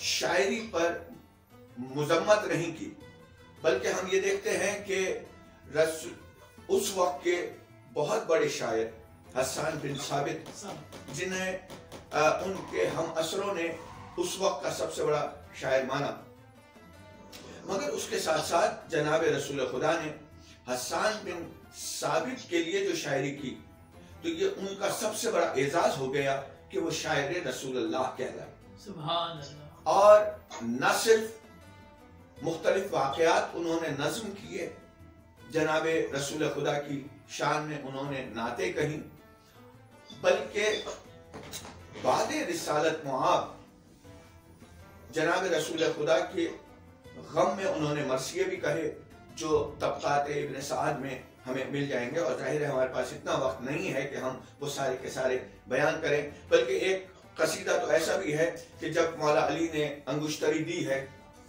شاعری پر مذمت نہیں کی، بلکہ ہم یہ دیکھتے ہیں کہ اس وقت کے بہت بڑے شاعر حسان بن ثابت، جنہیں ان کے ہم عصروں نے اس وقت کا سب سے بڑا شاعر مانا، مگر اس کے ساتھ ساتھ جناب رسول خدا نے حسان بن ثابت کے لیے جو شاعری کی تو یہ ان کا سب سے بڑا اعزاز ہو گیا کہ وہ شاعر رسول اللہ کہلائے۔ سبحان اللہ۔ اور نہ صرف مختلف واقعات انہوں نے نظم کیے، جناب رسول خدا کی شان میں انہوں نے نعتیں کہیں، بلکہ بعد رسالت معاب جناب رسول خدا کے غم میں انہوں نے مرثیے بھی کہے، جو طبقات ابن سعد میں ہمیں مل جائیں گے، اور ظاہر ہے ہمارے پاس اتنا وقت نہیں ہے کہ ہم وہ سارے کے سارے بیان کریں، بلکہ ایک قصیدہ تو ایسا بھی ہے کہ جب مولا علی نے انگشتری دی ہے،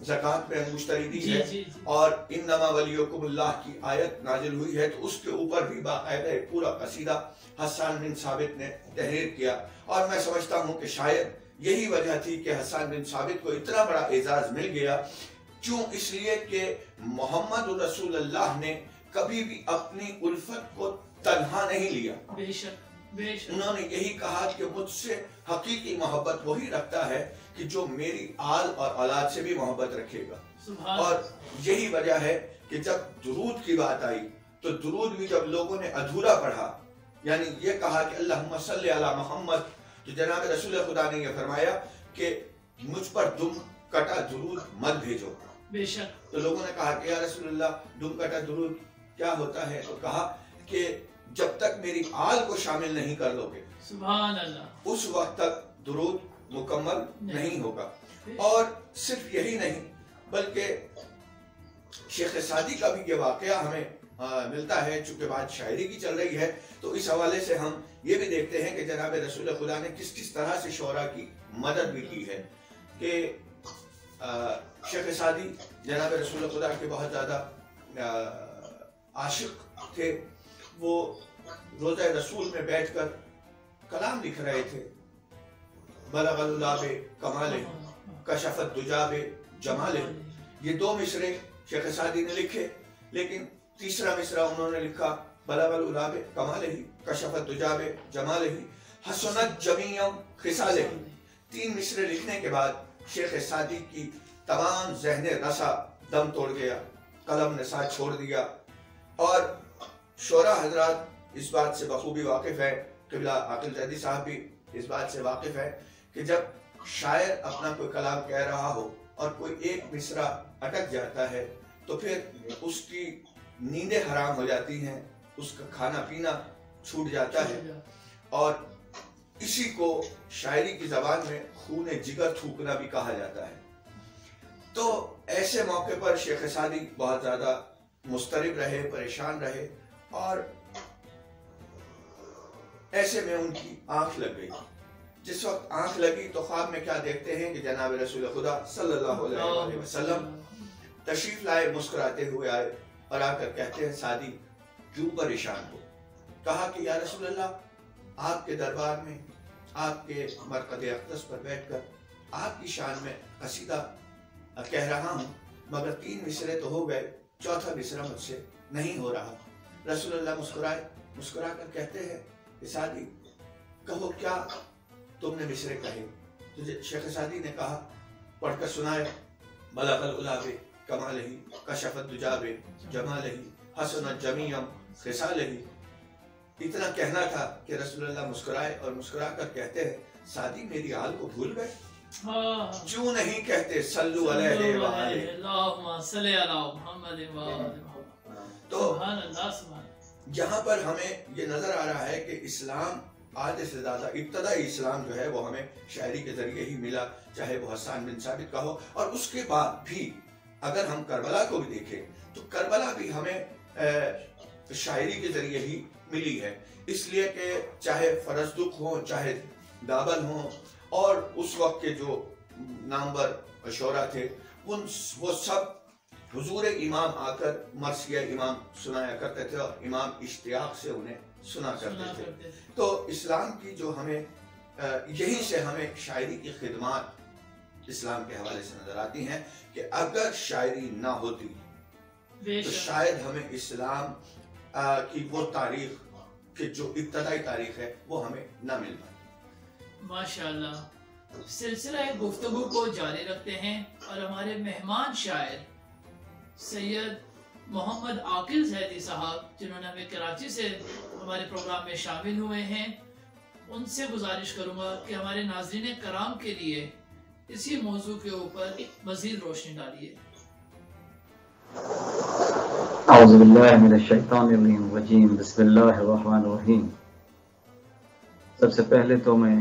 زکوٰۃ میں انگشتری دی ہے، اور انما ولیکم اللہ کی آیت نازل ہوئی ہے، تو اس کے اوپر بھی باقاعدہ ایک پورا قصیدہ حسان بن ثابت نے تحریر کیا، اور میں سمجھتا ہوں کہ شاید یہی وجہ تھی کہ حسان بن ثابت کو اتنا بڑا اعزاز مل گیا، کیوں؟ اس لیے کہ محمد رسول اللہ نے کبھی بھی اپنی الفت کو تنہا نہیں لیا۔ بے شک بے شک۔ انہوں نے یہی کہا کہ مجھ سے حقیقی محبت وہی رکھتا ہے کہ جو میری آل اور اولاد سے بھی محبت رکھے گا، اور یہی وجہ ہے کہ جب درود کی بات آئی تو درود بھی جب لوگوں نے ادھورا پڑھا، یعنی یہ کہا کہ اللہم صلی علی محمد، تو جناب رسول خدا نے یہ فرمایا کہ مجھ پر دم کٹا درود مت بھیجو۔ بے شک۔ تو لوگوں نے کہا کہ یا رسول اللہ دم کٹا درود کیا ہوتا ہے؟ تو کہا کہ جب تک میری آل کو شامل نہیں کر لو گے، سبحان اللہ، اس وقت تک درود مکمل نہیں ہوگا۔ اور صرف یہی نہیں بلکہ شیخ سعدی کا بھی یہ واقعہ ہمیں ملتا ہے، چونکہ بات شاعری کی چل رہی ہے تو اس حوالے سے ہم یہ بھی دیکھتے ہیں کہ جناب رسول خدا نے کس کس طرح سے شعراء کی مدد بھی کی ہے، کہ شیخ سعدی جناب رسول خدا کے بہت زیادہ عاشق تھے، وہ روضہ رسول میں بیٹھ کر کلام لکھ رہے تھے، بلغ العلا کمالہ کشف الدجا جمالہ، یہ دو مصرے شیخ سعدی نے لکھے، لیکن تیسرا مصرع انہوں نے لکھا بلغ العلا کمالہ کشف الدجا جمالہ حسنت جمیع خصالہ۔ تین مصرے لکھنے کے بعد شیخ سعدی کی تمام ذہن رسا دم توڑ گیا، قلم نے ساتھ چھوڑ دیا، اور شعراء حضرات اس بات سے بخوبی واقف ہے، قبلہ عاقل زیدی صاحب بھی اس بات سے واقف ہے کہ جب شاعر اپنا کوئی کلام کہہ رہا ہو اور کوئی ایک مصرع اٹک جاتا ہے تو پھر اس کی نیندیں حرام ہو جاتی ہیں، اس کا کھانا پینا چھوٹ جاتا ہے، اور اسی کو شاعری کی زبان میں خون جگر تھوکنا بھی کہا جاتا ہے۔ تو ایسے موقع پر شیخ سعدی بہت زیادہ مضطرب رہے، پریشان رہے، اور ایسے میں ان کی آنکھ لگ گئی۔ جس وقت آنکھ لگی تو خواب میں کیا دیکھتے ہیں کہ جناب رسول خدا صلی اللہ علیہ وسلم تشریف لائے، مسکراتے ہوئے آئے اور آ کر کہتے ہیں سعدی کیوں پریشان ہو؟ کہا کہ یا رسول اللہ آپ کے دربار میں آپ کے مرقد اقدس پر بیٹھ کر آپ کی شان میں قصیدہ کہہ رہا ہوں، مگر 3 مصرے تو ہو گئے، چوتھا مصرع مجھ سے نہیں ہو رہا۔ رسول اللہ مسکرا کر کہتے ہیں کہ سعدی کہو کیا تم نے مصرے کہے؟ تو شیخ سعدی نے کہا، پڑھ کر سنائے، بلغ العلا کمالہ کشف الدجا جمالہ حسنت جمیع خصالہ۔ اتنا کہنا تھا کہ رسول اللہ مسکرائے اور مسکرا کر کہتے ہیں سعدی میری آل کو بھول گئے؟ کیوں نہیں کہتے صلو علیہ وآلہ، اللہم صلی علی محمد وآلہ محمد۔ تو یہاں پر ہمیں یہ نظر آ رہا ہے کہ اسلام آدھے سے زیادہ ابتدائی اسلام جو ہے وہ ہمیں شاعری کے ذریعے ہی ملا، چاہے وہ حسان بن ثابت کا ہو، اور اس کے بعد بھی اگر ہم کربلا کو بھی دیکھیں تو کربلا بھی ہمیں شاعری کے ذریعے ہی ملی ہے، اس لیے کہ چاہے فرزدق ہوں، چاہے دابل ہوں، اور اس وقت کے جو نامور شعراء تھے وہ سب حضور امام آ کر مرثیہ امام سنایا کرتے تھے، اور امام اشتیاق سے انہیں سنا کرتے تھے۔ تو اسلام کی جو ہمیں یہیں سے ہمیں شاعری کی خدمات اسلام کے حوالے سے نظر آتی ہیں کہ اگر شاعری نہ ہوتی تو شاید ہمیں اسلام کی وہ تاریخ کہ جو ابتدائی تاریخ ہے وہ ہمیں نہ مل پاتی۔ ماشاءاللہ، سلسلہ گفتگو کو جاری رکھتے ہیں اور ہمارے مہمان شاعر سید محمد عاقل زیدی صاحب جنہوں نے ہمیں کراچی سے ہمارے پروگرام میں شامل ہوئے ہیں، ان سے گزارش کروں گا کہ ہمارے ناظرین کرام کے لیے اسی موضوع کے اوپر مزید روشنی ڈالیے۔ اعوذ باللہ من الشیطان الرجیم، بسم اللہ الرحمن الرحیم۔ سب سے پہلے تو میں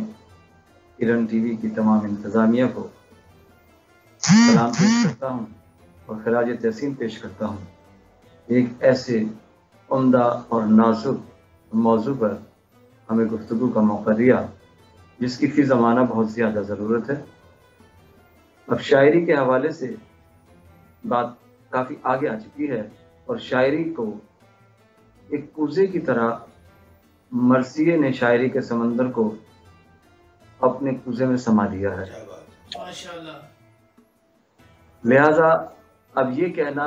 کرن ٹی وی کی تمام انتظامیہ کو سلام پیش کرتا ہوں اور خراج تحسین پیش کرتا ہوں۔ ایک ایسے عمدہ اور نازک موضوع پر ہمیں گفتگو کا موقع دیا جس کی فی زمانہ بہت زیادہ ضرورت ہے۔ اب شاعری کے حوالے سے بات کافی آگے آ چکی ہے اور شاعری کو ایک کوزے کی طرح مرثیے نے شاعری کے سمندر کو اپنے کوزے میں سما دیا ہے۔ ماشاءاللہ۔ لہذا اب یہ کہنا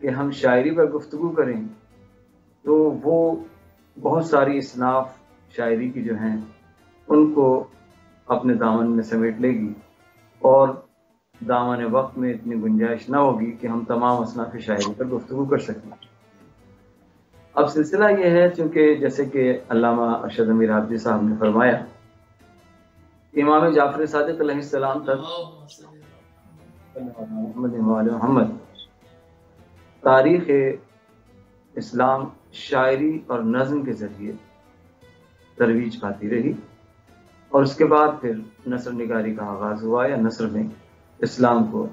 کہ ہم شاعری پر گفتگو کریں تو وہ بہت ساری اصناف شاعری کی جو ہیں ان کو اپنے دامن میں سمیٹ لے گی اور دامن وقت میں اتنی گنجائش نہ ہوگی کہ ہم تمام اصناف شاعری پر گفتگو کر سکیں۔ اب سلسلہ یہ ہے، چونکہ جیسے کہ علامہ ارشد امیر حافظی صاحب نے فرمایا، امام جعفر صادق علیہ السلام تک محمد تاریخ اسلام شاعری اور نظم کے ذریعے ترویج پاتی رہی اور اس کے بعد پھر نثر نگاری کا آغاز ہوا یا نثر میں اسلام کو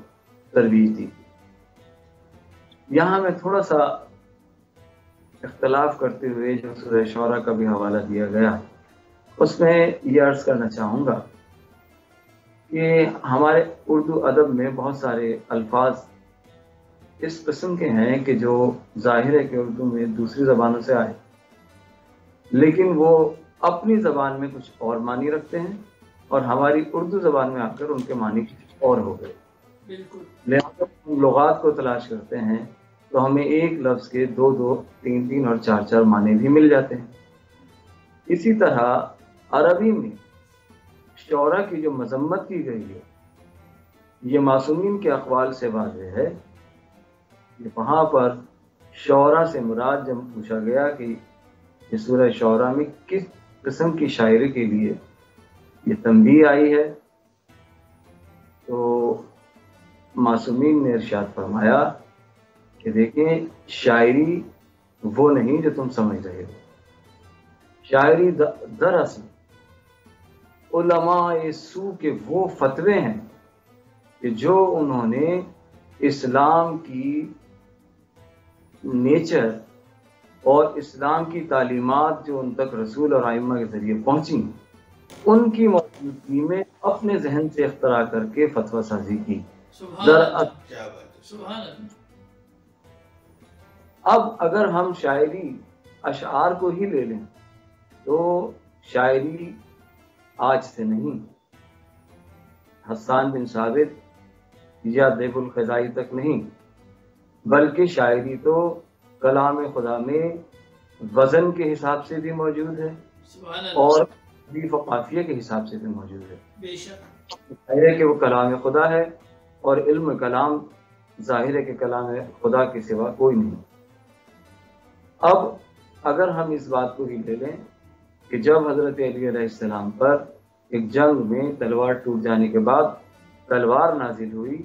ترویج دی۔ یہاں میں تھوڑا سا اختلاف کرتے ہوئے جو سورہ شعراء کا بھی حوالہ دیا گیا اس میں یہ عرض کرنا چاہوں گا کہ ہمارے اردو ادب میں بہت سارے الفاظ اس قسم کے ہیں کہ جو ظاہر ہے کہ اردو میں دوسری زبانوں سے آئے لیکن وہ اپنی زبان میں کچھ اور معنی رکھتے ہیں اور ہماری اردو زبان میں آ کر ان کے معنی کچھ اور ہو گئے۔ لہٰذا ہم لغات کو تلاش کرتے ہیں تو ہمیں ایک لفظ کے 2 2 3 3 اور 4 4 معنی بھی مل جاتے ہیں۔ اسی طرح عربی میں شعراء کی جو مذمت کی گئی ہے یہ معصومین کے اقوال سے واضح ہے کہ وہاں پر شعراء سے مراد جب پوچھا گیا کہ یہ سورہ شعراء میں کس قسم کی شاعری کے لیے یہ تنبیہ آئی ہے تو معصومین نے ارشاد فرمایا کہ دیکھیں شاعری وہ نہیں جو تم سمجھ رہے ہو، شاعری دراصل علماء سو کے وہ فتوے ہیں کہ جو انہوں نے اسلام کی نیچر اور اسلام کی تعلیمات جو ان تک رسول اور ائمہ کے ذریعے پہنچی ان کی موجودگی میں اپنے ذہن سے اختراع کر کے فتویٰ سازی کی۔ اب اگر ہم شاعری اشعار کو ہی لے لیں تو شاعری آج سے نہیں، حسان بن ثابت یا دیب الخزائی تک نہیں، بلکہ شاعری تو کلام خدا میں وزن کے حساب سے بھی موجود ہے اور حدیث و قافیہ کے حساب سے بھی موجود ہے۔ بے شک ظاہر ہے کہ وہ کلام خدا ہے اور علم کلام ظاہر ہے کہ کلام خدا کے سوا کوئی نہیں۔ اب اگر ہم اس بات کو ہی لے لیں کہ جب حضرت علی علیہ السلام پر ایک جنگ میں تلوار ٹوٹ جانے کے بعد تلوار نازل ہوئی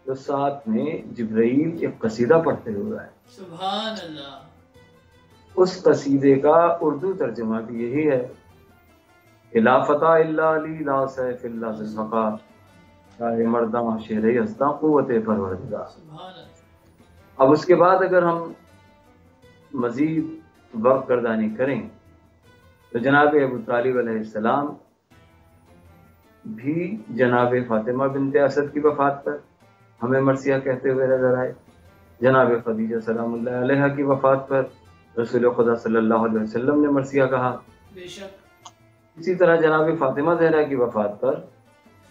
تو ساتھ میں جبرائیل ایک قصیدہ پڑھتے ہوئے آئے۔ سبحان اللہ۔ اس قصیدے کا اردو ترجمہ بھی یہی ہے کہ لا فتح الا علی لا سیف الا ذوالفقار، شاہ مرداں شہر یزداں قوت پروردگار۔ اب اس کے بعد اگر ہم مزید وقت گردانی کریں تو جناب ابو طالب علیہ السلام بھی جناب فاطمہ بنت اسد کی وفات پر ہمیں مرثیہ کہتے ہوئے نظر آئے، جناب خدیجہ سلام اللہ علیہا کی وفات پر رسول خدا صلی اللہ علیہ وسلم نے مرثیہ کہا۔ بے شک اسی طرح جناب فاطمہ زہرا کی وفات پر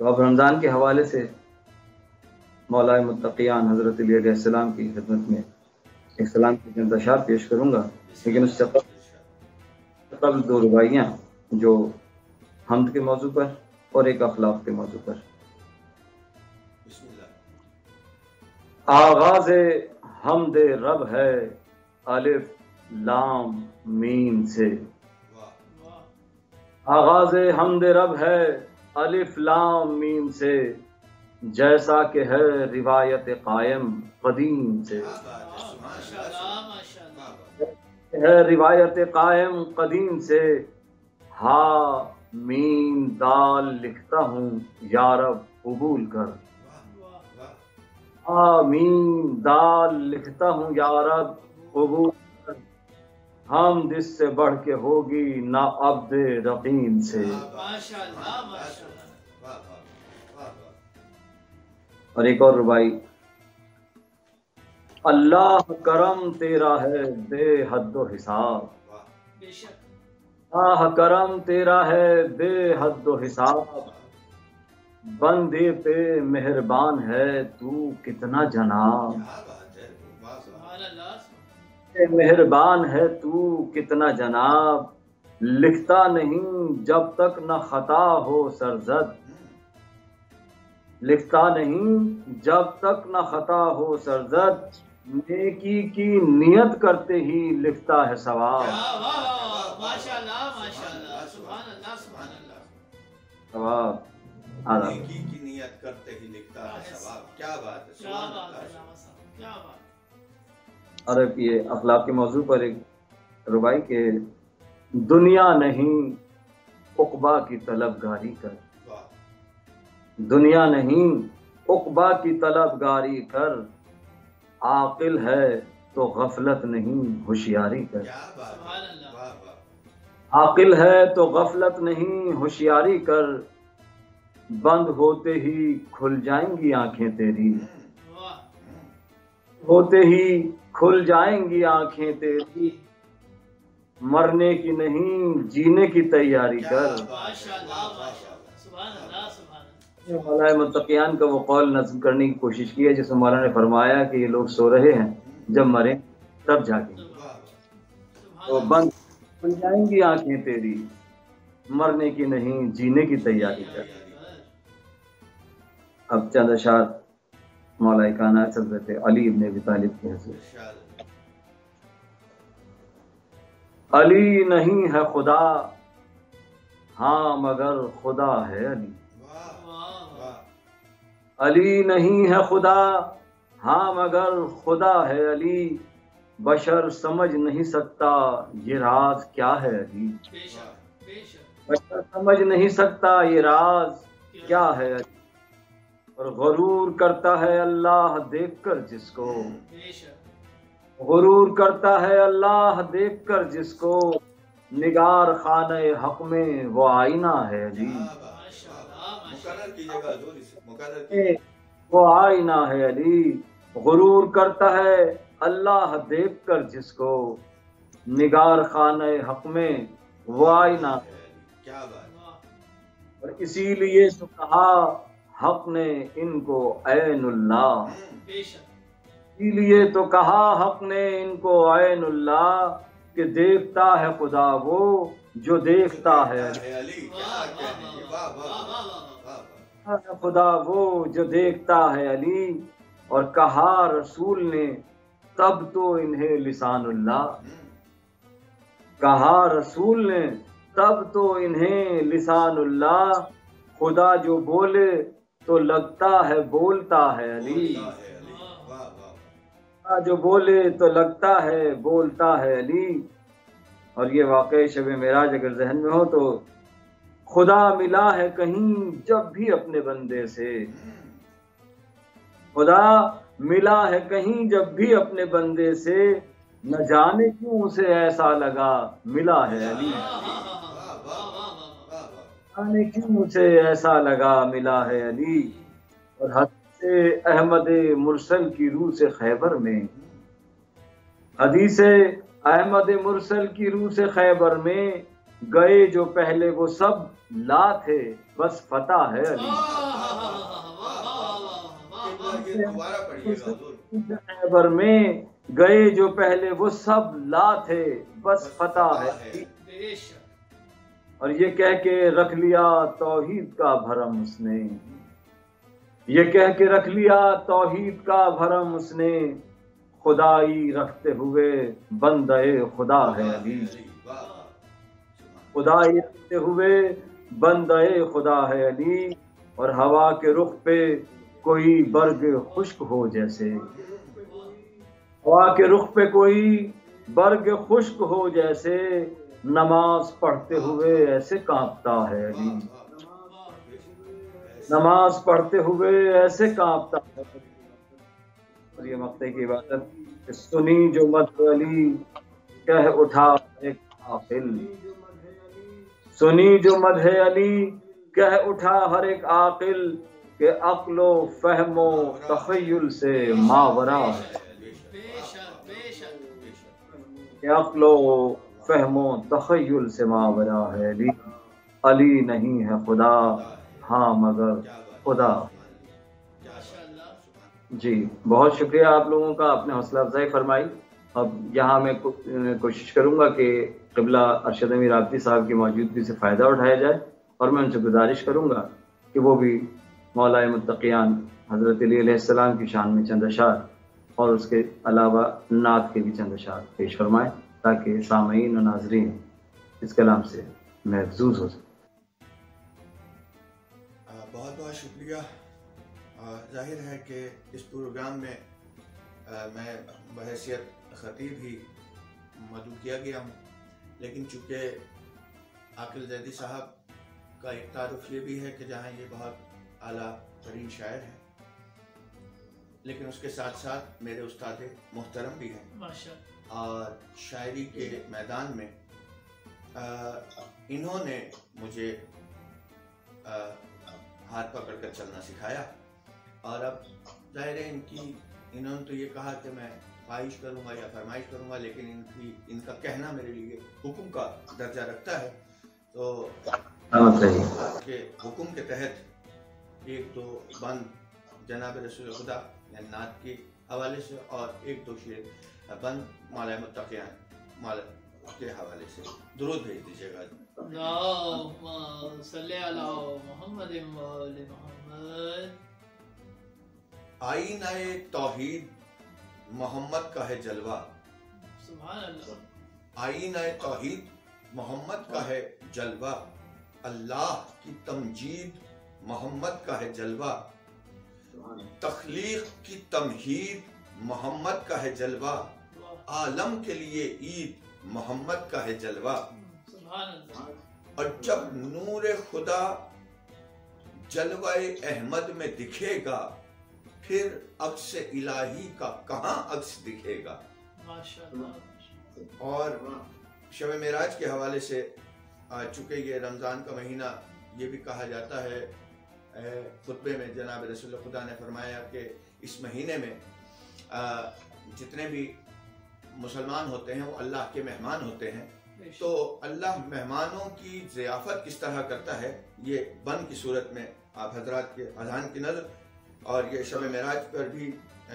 تو اب رمضان کے حوالے سے مولا متقیان حضرت علی علیہ السلام کی خدمت میں ایک سلام کی چند اشعار پیش کروں گا، لیکن اس سے قبل دو رباعیاں جو حمد کے موضوع پر اور ایک اخلاق کے موضوع پر۔ آغاز حمد رب ہے الف لام میم سے، آغاز حمد رب ہے الف لام میم سے، جیسا کہ ہے روایت قائم قدیم سے، ہے روایت قائم قدیم سے، ہا میم دال لکھتا ہوں یا رب قبول کر، ہا میم دال لکھتا ہوں یا رب قبول کر، حمد اس سے بڑھ کے ہوگی نہ عبد رقیم سے۔ اور ایک اور ربائی، اللہ کرم تیرا ہے بے حد و حساب، اللہ کرم تیرا ہے بے حد و حساب، بندے پہ مہربان ہے تو کتنا جناب، مہربان ہے تو کتنا جناب، لکھتا نہیں جب تک نہ خطا ہو سرزد، لکھتا نہیں جب تک نہ خطا ہو سرزد، نیکی کی نیت کرتے ہی لکھتا ہے ثواب، ثواب نیکی کی نیت کرتے ہی لکھتا ہے ثواب۔ کیا بات ہے، سبحان اللہ۔ اور یہ اخلاق کے موضوع پر ایک ربائی کے، دنیا نہیں عقبا کی طلب گاری کر، دنیا نہیں عقبا کی طلب گاری کر، عاقل ہے تو غفلت نہیں ہوشیاری کر، عاقل ہے تو غفلت نہیں ہوشیاری کر، بند ہوتے ہی کھل جائیں گی آنکھیں تیری، ہوتے ہی کھل جائیں گی آنکھیں تیری، مرنے کی نہیں جینے کی تیاری کر۔ مولا متقیان کا وہ قول نظم کرنے کی کوشش کی ہے جس میں مولا نے فرمایا کہ یہ لوگ سو رہے ہیں، جب مریں تب جاگیں، تو بند کھل جائیں گی آنکھیں تیری، مرنے کی نہیں جینے کی تیاری کر۔ اب چند اشعار مولا کائنات حضرت علی ابن ابی طالب کے حضور۔ علی نہیں ہے خدا ہاں مگر خدا ہے علی، علی نہیں ہے خدا ہاں مگر خدا ہے علی، بشر سمجھ نہیں سکتا یہ راز کیا ہے علی، بشر سمجھ نہیں سکتا یہ راز کیا ہے علی، اور غرور کرتا ہے اللہ دیکھ کر جس کو، غرور کرتا ہے اللہ دیکھ کر جس کو، نگار خانہ حق میں وہ آئینہ ہے علی، وہ آئینہ ہے علی، غرور کرتا ہے اللہ دیکھ کر جس کو، نگار خانہ حق میں وہ آئینہ ہے، اور اسی لیے تو کہا حق نے ان کو عین اللہ، اسی لیے تو کہا حق نے ان کو عین اللہ، کہ دیکھتا ہے خدا وہ جو دیکھتا ہے علی، خدا وہ جو دیکھتا ہے علی، اور کہا رسول نے تب تو انہیں لسان اللہ، کہا رسول نے تب تو انہیں لسان اللہ، خدا جو بولے تو لگتا ہے بولتا ہے علی، جو بولے تو لگتا ہے بولتا ہے علی۔ اور یہ واقعہ شب معراج اگر ذہن میں ہو تو خدا ملا ہے کہیں جب بھی اپنے بندے سے، خدا ملا ہے کہیں جب بھی اپنے بندے سے، نہ جانے کیوں اسے ایسا لگا ملا ہے علی، جانے کیوں اسے ایسا لگا ملا ہے علی۔ اور حدیث احمد مرسل کی روح سے خیبر میں، حدیث احمد مرسل کی روح سے خیبر میں، گئے جو پہلے وہ سب لا تھے بس فتح ہے علی. دوبارہ پڑھیے گا حضور. خیبر میں گئے جو پہلے وہ سب لا تھے بس فتح ہے علی. اور یہ کہہ کے رکھ لیا توحید کا بھرم اس نے، یہ کہہ کے رکھ لیا توحید کا بھرم اس نے، خدائی رکھتے ہوئے بندے خدا ہے علی. خدائی رکھتے ہوئے بندے خدا ہے علی. اور ہوا کے رخ پہ کوئی برگ خشک ہو جیسے، ہوا کے رخ پہ کوئی برگ خشک ہو جیسے، نماز پڑھتے ہوئے ایسے کانپتا ہے علی. نماز پڑھتے ہوئے ایسے کانپتا ہے. اور یہ مقطع کی عبادت سنی جو مدح علی کہہ اٹھا ایک عاقل، سنی جو مدح علی کہہ اٹھا ہر ایک عاقل، کہ عقل و فہم و تخیل سے ماورا ہے. کہ عقل و فہم و تخیل سے ماورا ہے علی. علی نہیں ہے خدا ہاں مگر خدا. جی بہت شکریہ آپ لوگوں کا، آپ نے حوصلہ افزائی فرمائی. اب یہاں میں کوشش کروں گا کہ قبلہ ارشد امیر عابدی صاحب کی موجودگی سے فائدہ اٹھایا جائے، اور میں ان سے گزارش کروں گا کہ وہ بھی مولا متقیان حضرت علی علیہ السلام کی شان میں چند اشعار اور اس کے علاوہ نعت کے بھی چند اشعار پیش فرمائیں، تاکہ سامعین و ناظرین اس کلام سے محفوظ ہو سکیں. بہت بہت شکریہ. ظاہر ہے کہ اس پروگرام میں میں بحیثیت خطیب ہی مدعو کیا گیا ہوں، لیکن چونکہ عاقل زیدی صاحب کا ایک تعارف یہ بھی ہے کہ جہاں یہ بہت اعلیٰ ترین شاعر ہیں، لیکن اس کے ساتھ ساتھ میرے استاد محترم بھی ہیں، اور شاعری کے میدان میں انہوں نے مجھے ہاتھ پکڑ کر چلنا سکھایا. اور اب ظاہر ہے انہوں نے تو یہ کہا کہ میں خواہش کروں گا یا فرمائش کروں گا، لیکن ان کا کہنا میرے لیے حکم کا درجہ رکھتا ہے. تو کہ حکم کے تحت ایک دو بند جناب رسول خدا یعنی نعت کے حوالے سے، اور ایک دو شعر بند مولا متقیان مولا کے حوالے سے درود بھیج دیجیے گا. اللہم صلی علی محمد و آل محمد. آئینہ توحید محمد کا ہے جلوہ، سبحان اللہ. آئینہ توحید محمد کا ہے جلوہ، اللہ کی تمجید محمد کا ہے جلوہ، تخلیق کی تمہید محمد کا ہے جلوہ، عالم کے لیے عید محمد کا ہے جلوہ. اور جب نور خدا جلوہ احمد میں دکھے گا، پھر عکس الہی کا کہاں عکس دکھے گا. اور شب معراج کے حوالے سے چونکہ یہ رمضان کا مہینہ یہ بھی کہا جاتا ہے، خطبے میں جناب رسول خدا نے فرمایا کہ اس مہینے میں جتنے بھی مسلمان ہوتے ہیں وہ اللہ کے مہمان ہوتے ہیں. تو اللہ مہمانوں کی ضیافت کس طرح کرتا ہے یہ بند کی صورت میں آپ حضرات کے اذان کی نظر، اور یہ شب معراج پر بھی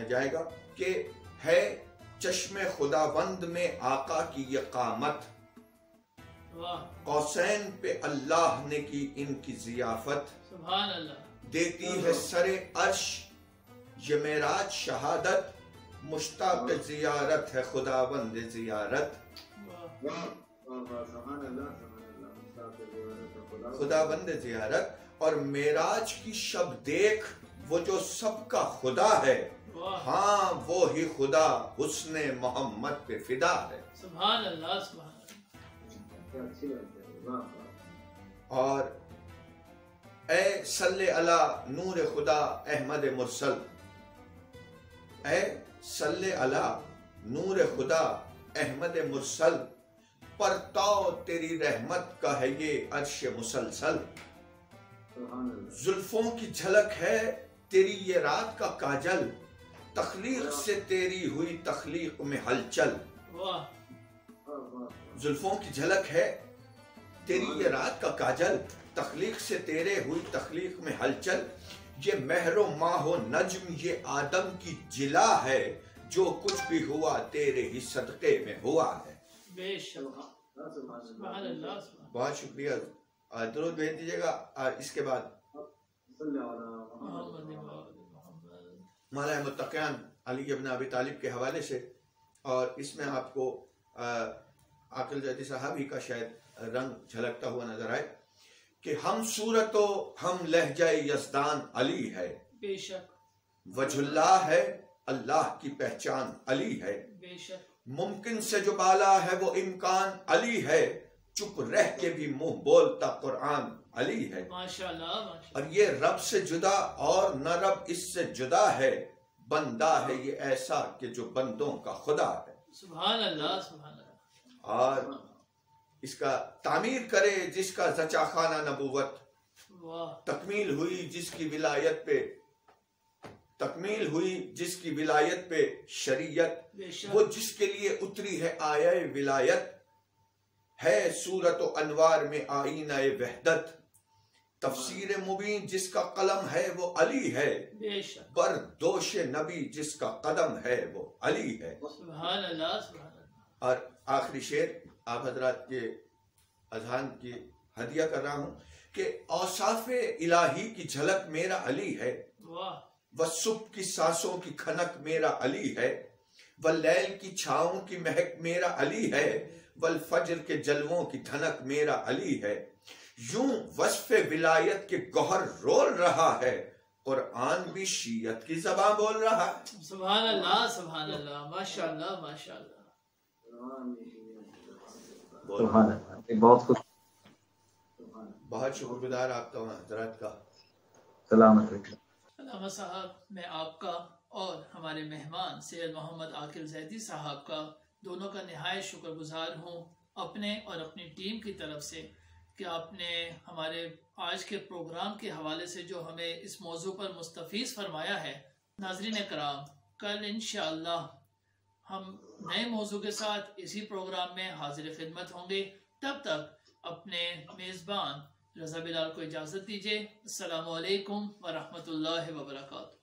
جائے گا کہ ہے چشم خداوند میں آقا کی یہ قامت، قوسین پہ اللہ نے کی ان کی ضیافت، سبحان اللہ. دیتی ہے سر عرش یہ معراج شہادت، مشتاق زیارت ہے خداوند زیارت. خداوند زیارت. اور معراج کی شب دیکھ وہ جو سب کا خدا ہے، ہاں وہی خدا حسن محمد پہ فدا ہے. سبحان اللہ سبحان اللہ. اور اے صلی علی نور خدا احمد مرسل، اے صلی علی نور خدا احمد مرسل، پرتاؤ تیری رحمت کا ہے یہ عرش مسلسل. زلفوں کی جھلک ہے تیری یہ رات کا کاجل، تخلیق سے تیری ہوئی تخلیق میں ہلچل. زلفوں کی جھلک ہے تیری یہ رات کا کاجل، تخلیق سے تیرے ہوئی تخلیق میں ہلچل، یہ مہر و ماہ و نجم یہ آدم کی جلا ہے، جو کچھ بھی ہوا تیرے ہی صدقے میں ہوا ہے۔ بے شک، سبحان اللہ۔ بہت شکریہ، درود بھیج دیجیے گا۔ اس کے بعد مولانا متقیان علی ابن ابی طالب کے حوالے سے، اور اس میں آپ کو عاقل زیدی صاحب ہی کا شاید رنگ جھلکتا ہوا نظر آئے کہ ہم صورت و ہم لہجہ یزدان علی ہے، بے شک، وجہ اللہ ہے اللہ کی پہچان علی ہے، بے شک، ممکن سے جو بالا ہے وہ امکان علی ہے، چپ رہ کے بھی منہ بولتا قرآن علی ہے۔ ماشاءاللہ۔ اور یہ رب سے جدا اور نہ رب اس سے جدا ہے، بندہ ہے یہ ایسا کہ جو بندوں کا خدا ہے۔ سبحان اللہ، سبحان اللہ۔ اور اس کا تعمیر کرے جس کا زچا خانہ نبوت، واہ، تکمیل ہوئی جس کی ولایت پہ، تکمیل ہوئی جس کی ولایت پہ شریعت، بے شک، وہ جس کے لیے اتری ہے آیہ ولایت، ہے صورت و انوار میں آئینہ وحدت، تفسیر مبین جس کا قلم ہے وہ علی ہے، بے شک، بردوش نبی جس کا قدم ہے وہ علی ہے۔ سبحان اللہ، سبحان اللہ۔ اور آخری شعر آپ حضرات کے اذہان کی ہدیہ کر رہا ہوں کہ اوصاف الہی کی جھلک میرا علی ہے، واہ، والصبح کی سانسوں کی کھنک میرا علی ہے، واللیل کی چھاؤں کی مہک میرا علی ہے، والفجر کے جلووں کی دھنک میرا علی ہے، یوں وصف ولایت کے گوہر رول رہا ہے، قرآن بھی شیعت کی زبان بول رہا ہے۔ سبحان اللہ، سبحان اللہ، ماشاءاللہ، ماشاءاللہ۔ سبحان اللہ، بہت خوش، بہت شکر گزار آپ کا حضرات کا۔ سلامت رکھیں۔ علامہ صاحب، میں آپ کا اور ہمارے مہمان سید محمد عاقل زیدی صاحب کا دونوں کا نہایت شکر گزار ہوں، اپنے اور اپنی ٹیم کی طرف سے، کہ آپ نے ہمارے آج کے پروگرام کے حوالے سے جو ہمیں اس موضوع پر مستفیض فرمایا ہے۔ ناظرین کرام، کل انشاءاللہ ہم نئے موضوع کے ساتھ اسی پروگرام میں حاضر خدمت ہوں گے۔ تب تک اپنے میزبان رضا بلال کو اجازت دیجیے۔ السلام علیکم ورحمۃ اللہ وبرکاتہ۔